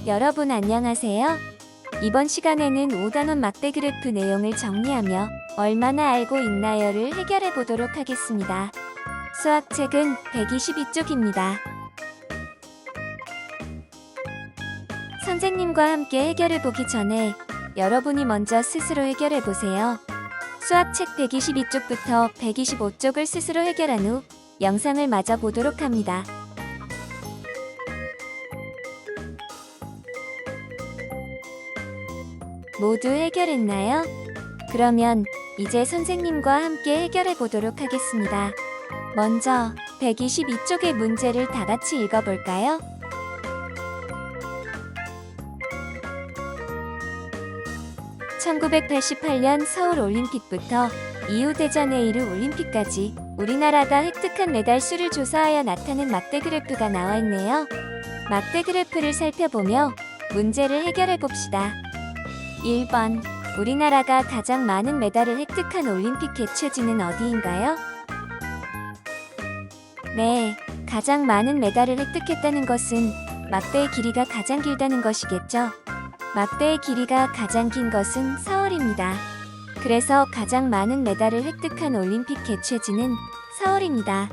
여러분 안녕하세요. 이번 시간에는 5단원 막대 그래프 내용을 정리하며 얼마나 알고 있나요를 해결해 보도록 하겠습니다. 수학책은 122쪽입니다. 선생님과 함께 해결해 보기 전에 여러분이 먼저 스스로 해결해 보세요. 수학책 122쪽부터 125쪽을 스스로 해결한 후 영상을 마저 보도록 합니다. 모두 해결했나요? 그러면 이제 선생님과 함께 해결해 보도록 하겠습니다. 먼저 122쪽의 문제를 다 같이 읽어볼까요? (1988년) 서울올림픽부터 리우데자네이루 올림픽까지 우리나라가 획득한 메달 수를 조사하여 나타낸 막대 그래프가 나와 있네요. 막대 그래프를 살펴보며 문제를 해결해 봅시다. 1번. 우리나라가 가장 많은 메달을 획득한 올림픽 개최지는 어디인가요? 네, 가장 많은 메달을 획득했다는 것은 막대의 길이가 가장 길다는 것이겠죠. 막대의 길이가 가장 긴 것은 서울입니다. 그래서 가장 많은 메달을 획득한 올림픽 개최지는 서울입니다.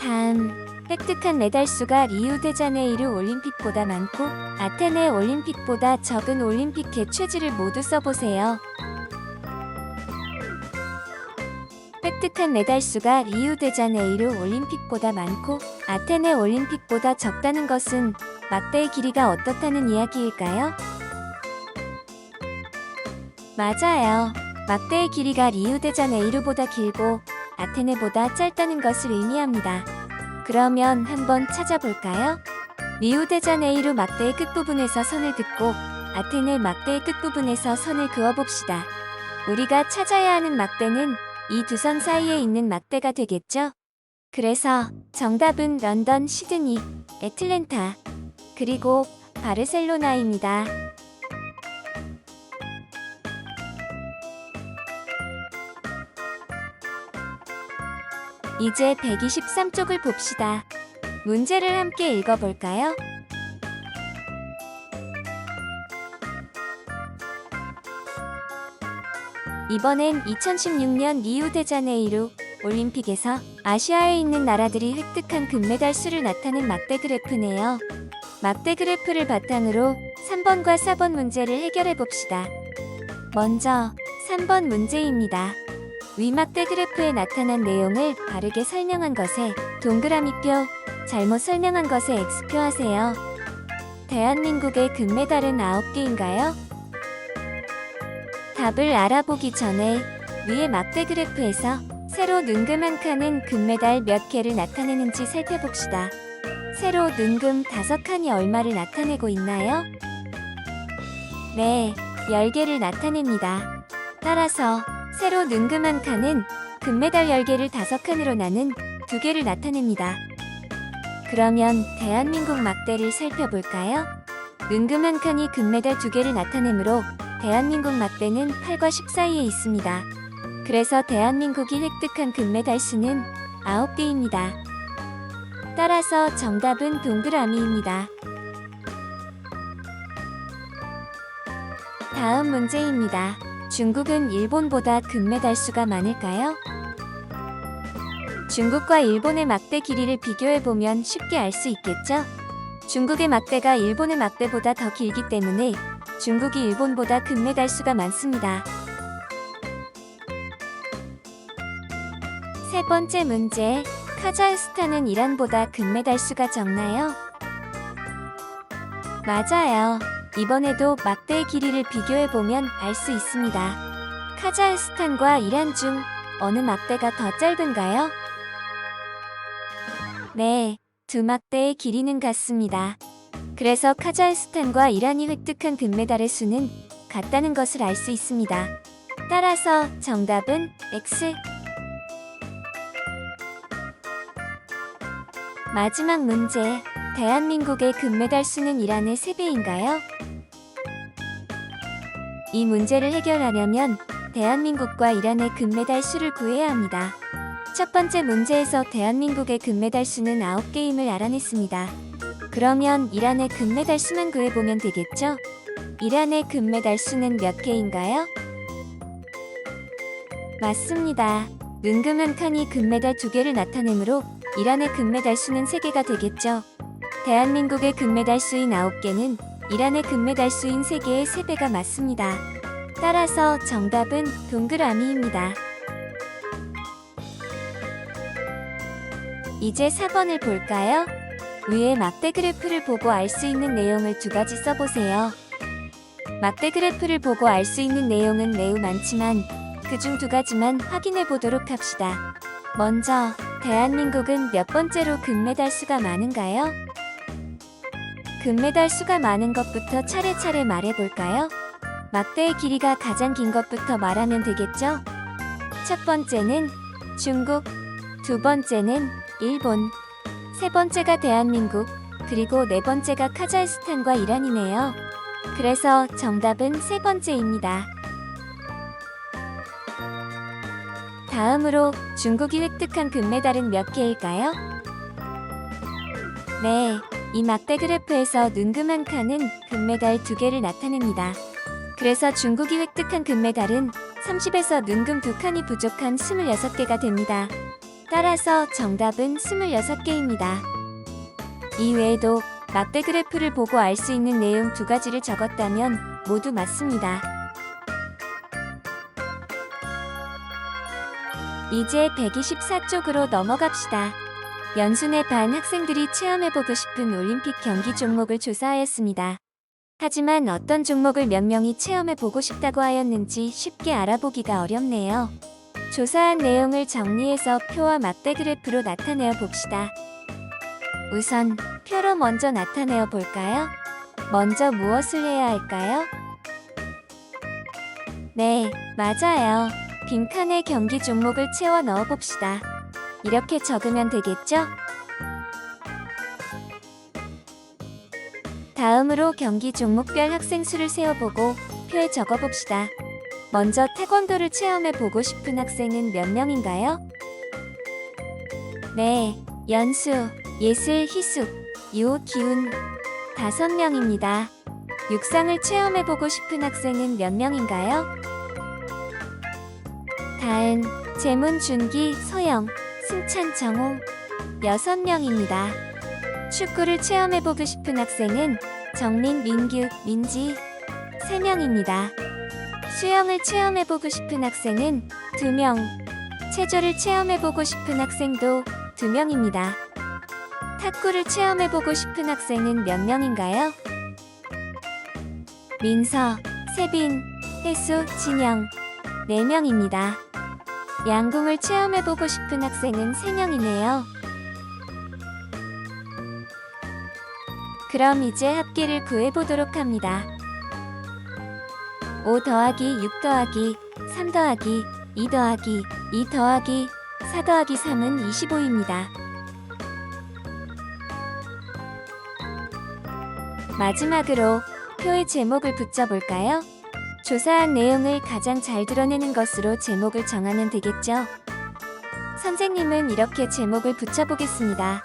다음. 획득한 메달 수가 리우데자네이루 올림픽보다 많고 아테네 올림픽보다 적은 올림픽 개최지를 모두 써보세요. 획득한 메달 수가 리우데자네이루 올림픽보다 많고 아테네 올림픽보다 적다는 것은 막대의 길이가 어떻다는 이야기일까요? 맞아요. 막대의 길이가 리우데자네이루보다 길고 아테네보다 짧다는 것을 의미합니다. 그러면 한번 찾아볼까요? 리우데자네이루 막대의 끝부분에서 선을 긋고 아테네 막대의 끝부분에서 선을 그어봅시다. 우리가 찾아야 하는 막대는 이 두 선 사이에 있는 막대가 되겠죠? 그래서 정답은 런던, 시드니, 애틀랜타, 그리고 바르셀로나입니다. 이제 123쪽을 봅시다. 문제를 함께 읽어볼까요? 이번엔 2016년 리우데자네이루 올림픽에서 아시아에 있는 나라들이 획득한 금메달 수를 나타낸 막대 그래프네요. 막대 그래프를 바탕으로 3번과 4번 문제를 해결해 봅시다. 먼저 3번 문제입니다. 위 막대 그래프에 나타난 내용을 바르게 설명한 것에 동그라미표, 잘못 설명한 것에 X표 하세요. 대한민국의 금메달은 9개인가요? 답을 알아보기 전에 위의 막대 그래프에서 세로 눈금 한 칸은 금메달 몇 개를 나타내는지 살펴봅시다. 세로 눈금 5칸이 얼마를 나타내고 있나요? 네, 10개를 나타냅니다. 따라서 세로 눈금 한 칸은 금메달 10개를 5칸으로 나눈 2개를 나타냅니다. 그러면 대한민국 막대를 살펴볼까요? 눈금 한 칸이 금메달 2개를 나타내므로 대한민국 막대는 8과 10 사이에 있습니다. 그래서 대한민국이 획득한 금메달 수는 9개입니다. 따라서 정답은 동그라미입니다. 다음 문제입니다. 중국은 일본보다 금메달 수가 많을까요? 중국과 일본의 막대 길이를 비교해보면 쉽게 알 수 있겠죠? 중국의 막대가 일본의 막대보다 더 길기 때문에 중국이 일본보다 금메달 수가 많습니다. 세 번째 문제, 카자흐스탄은 이란보다 금메달 수가 적나요? 맞아요. 이번에도 막대의 길이를 비교해보면 알 수 있습니다. 카자흐스탄과 이란 중 어느 막대가 더 짧은가요? 네, 두 막대의 길이는 같습니다. 그래서 카자흐스탄과 이란이 획득한 금메달의 수는 같다는 것을 알 수 있습니다. 따라서 정답은 X. 마지막 문제, 대한민국의 금메달 수는 이란의 3배인가요? 이 문제를 해결하려면 대한민국과 이란의 금메달 수를 구해야 합니다. 첫 번째 문제에서 대한민국의 금메달 수는 9개임을 알아냈습니다. 그러면 이란의 금메달 수만 구해보면 되겠죠? 이란의 금메달 수는 몇 개인가요? 맞습니다. 눈금 한 칸이 금메달 2개를 나타내므로 이란의 금메달 수는 3개가 되겠죠. 대한민국의 금메달 수인 9개는 이란의 금메달 수인 3개의 3배가 맞습니다. 따라서 정답은 동그라미입니다. 이제 4번을 볼까요? 위에 막대 그래프를 보고 알 수 있는 내용을 2가지 써보세요. 막대 그래프를 보고 알 수 있는 내용은 매우 많지만 그중 2가지만 확인해 보도록 합시다. 먼저, 대한민국은 몇 번째로 금메달 수가 많은가요? 금메달 수가 많은 것부터 차례차례 말해볼까요? 막대의 길이가 가장 긴 것부터 말하면 되겠죠? 첫 번째는 중국, 두 번째는 일본, 세 번째가 대한민국, 그리고 네 번째가 카자흐스탄과 이란이네요. 그래서 정답은 세 번째입니다. 다음으로 중국이 획득한 금메달은 몇 개일까요? 네, 이 막대 그래프에서 눈금 한 칸은 금메달 2개를 나타냅니다. 그래서 중국이 획득한 금메달은 30에서 눈금 2칸이 부족한 26개가 됩니다. 따라서 정답은 26개입니다. 이 외에도 막대 그래프를 보고 알 수 있는 내용 2가지를 적었다면 모두 맞습니다. 이제 124쪽으로 넘어갑시다. 연순회 반 학생들이 체험해보고 싶은 올림픽 경기 종목을 조사하였습니다. 하지만 어떤 종목을 몇 명이 체험해보고 싶다고 하였는지 쉽게 알아보기가 어렵네요. 조사한 내용을 정리해서 표와 막대 그래프로 나타내어 봅시다. 우선 표로 먼저 나타내어 볼까요? 먼저 무엇을 해야 할까요? 네, 맞아요. 빈칸에 경기 종목을 채워 넣어 봅시다. 이렇게 적으면 되겠죠? 다음으로 경기 종목별 학생 수를 세어보고 표에 적어봅시다. 먼저 태권도를 체험해보고 싶은 학생은 몇 명인가요? 네, 연수, 예슬, 희숙, 유, 기훈 5명입니다. 육상을 체험해보고 싶은 학생은 몇 명인가요? 다은, 재문, 준기, 서영, 승찬, 정호 6명입니다. 축구를 체험해보고 싶은 학생은 정민, 민규, 민지 3명입니다. 수영을 체험해보고 싶은 학생은 2명, 체조를 체험해보고 싶은 학생도 2명입니다. 탁구를 체험해보고 싶은 학생은 몇 명인가요? 민서, 세빈, 혜수, 진영 4명입니다. 양궁을 체험해보고 싶은 학생은 3명이네요. 그럼 이제 합계를 구해보도록 합니다. 5 더하기 6 더하기 3 더하기 2 더하기 2 더하기 4 더하기 3은 25입니다. 마지막으로 표의 제목을 붙여볼까요? 조사한 내용을 가장 잘 드러내는 것으로 제목을 정하면 되겠죠? 선생님은 이렇게 제목을 붙여보겠습니다.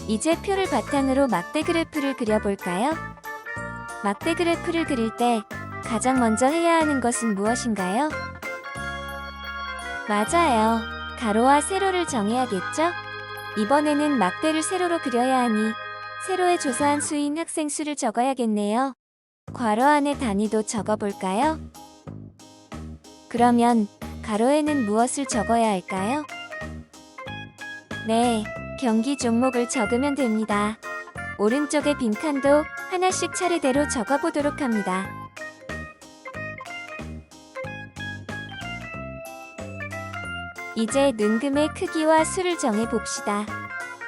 이제 표를 바탕으로 막대 그래프를 그려볼까요? 막대 그래프를 그릴 때 가장 먼저 해야 하는 것은 무엇인가요? 맞아요. 가로와 세로를 정해야겠죠? 이번에는 막대를 세로로 그려야 하니 세로에 조사한 수인 학생 수를 적어야겠네요. 괄호 안에 단위도 적어볼까요? 그러면 가로에는 무엇을 적어야 할까요? 네, 경기 종목을 적으면 됩니다. 오른쪽의 빈칸도 하나씩 차례대로 적어보도록 합니다. 이제 눈금의 크기와 수를 정해봅시다.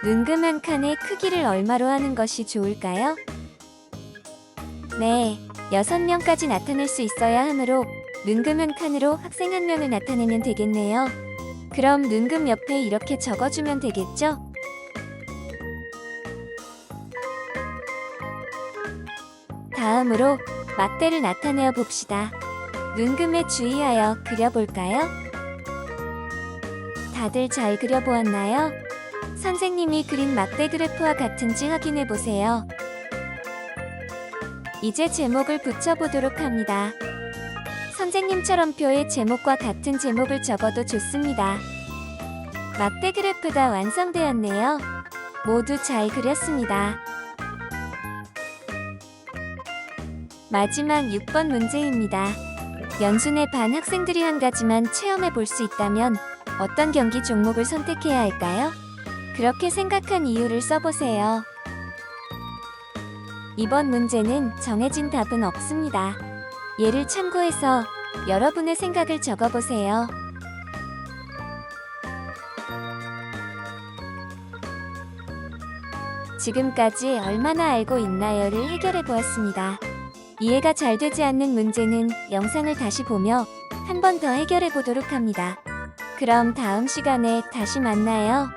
눈금 한 칸의 크기를 얼마로 하는 것이 좋을까요? 네, 6명까지 나타낼 수 있어야 하므로 눈금 한 칸으로 학생 1명을 나타내면 되겠네요. 그럼 눈금 옆에 이렇게 적어주면 되겠죠? 다음으로 막대를 나타내어 봅시다. 눈금에 주의하여 그려볼까요? 다들 잘 그려보았나요? 선생님이 그린 막대 그래프와 같은지 확인해보세요. 이제 제목을 붙여보도록 합니다. 선생님처럼 표에 제목과 같은 제목을 적어도 좋습니다. 막대 그래프가 완성되었네요. 모두 잘 그렸습니다. 마지막 6번 문제입니다. 연순회 반 학생들이 한 가지만 체험해 볼 수 있다면 어떤 경기 종목을 선택해야 할까요? 그렇게 생각한 이유를 써보세요. 이번 문제는 정해진 답은 없습니다. 예를 참고해서 여러분의 생각을 적어보세요. 지금까지 얼마나 알고 있나요를 해결해 보았습니다. 이해가 잘 되지 않는 문제는 영상을 다시 보며 한 번 더 해결해 보도록 합니다. 그럼 다음 시간에 다시 만나요.